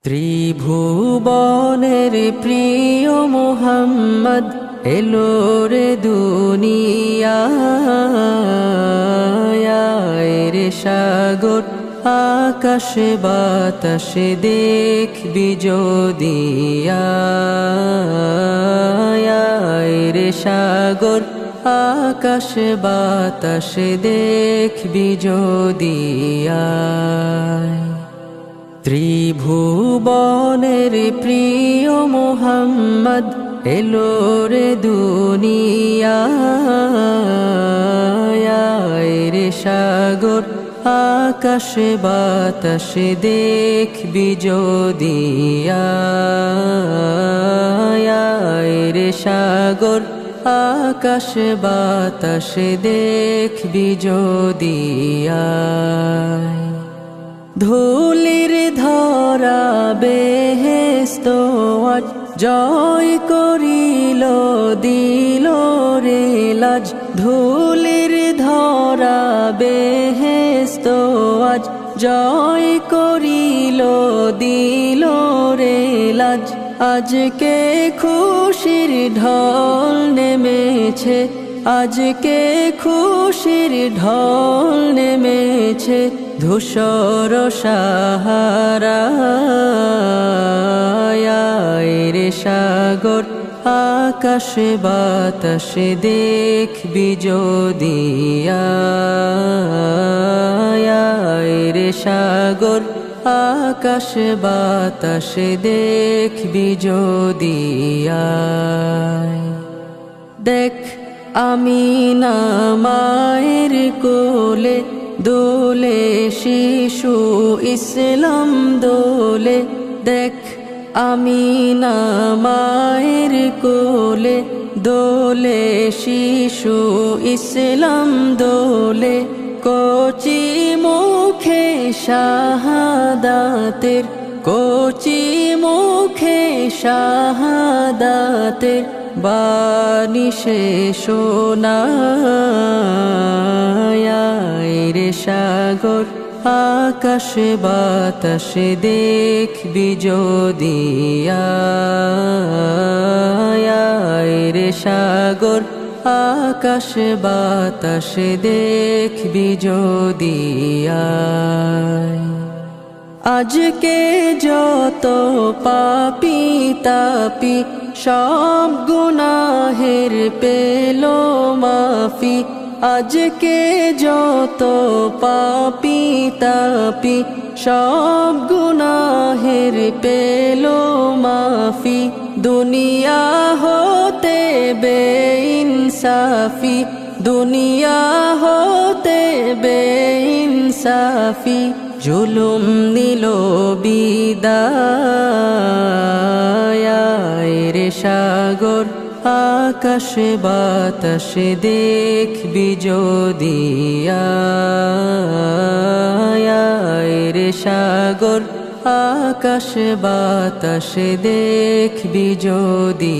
ত্রিভুবনের প্রিয় মুহাম্মদ এলো রে দুনিয়ায় রে সাগর আকাশে বাতাসে দেখবি যদি রে সাগর আকাশে বাতাসে দেখবি যদি ত্রিভুবনের প্রিয় মুহাম্মদ এলো রে দুনিয়ায় রে সাগর আকাশে বাতাসে দেখবি যদি রে সাগর আকাশে বাতাসে দেখবি যদি ধুলির ধরা বেহেশত আজ জয় করিল দিল রে লাজ ধুলির ধরা বেহেশত আজ জয় করিল দিল রে লাজ আজকে খুশির ঢল নেমেছে আজকে খুশির ঢল নেমেছে ধূসর সাহারায় রে সাগর আকাশে বাতাসে দেখবি যদি রে সাগর আকাশে বাতাসে দেখবি যদি দেখ আমিনা মায়ের কোলে দোলে শিশু ইসলাম দোলে দেখ আমিনা মায়ের কোলে দোলে শিশু ইসলাম দোলে কচি মুখে শাহাদাতের কচি মুখে শাহাদাতের বাণী সে শোনায় রে সাগর আকাশে বাতাসে দেখবি যদি রে সাগর আকাশে বাতাসে দেখবি যদি আজকে যত পাপী তাপি সব গুনাহের পেল মাফি আজকে যত পাপী তাপি সব গুনাহের পেল মাফি দুনিয়া হতে বেইনসাফি দুনিয়া হতে বেইনসাফি জুলুম নিল বিদায় রে সাগর আকাশে বাতাসে দেখবি যদি রে সাগর আকাশে বাতাসে দেখবি যদি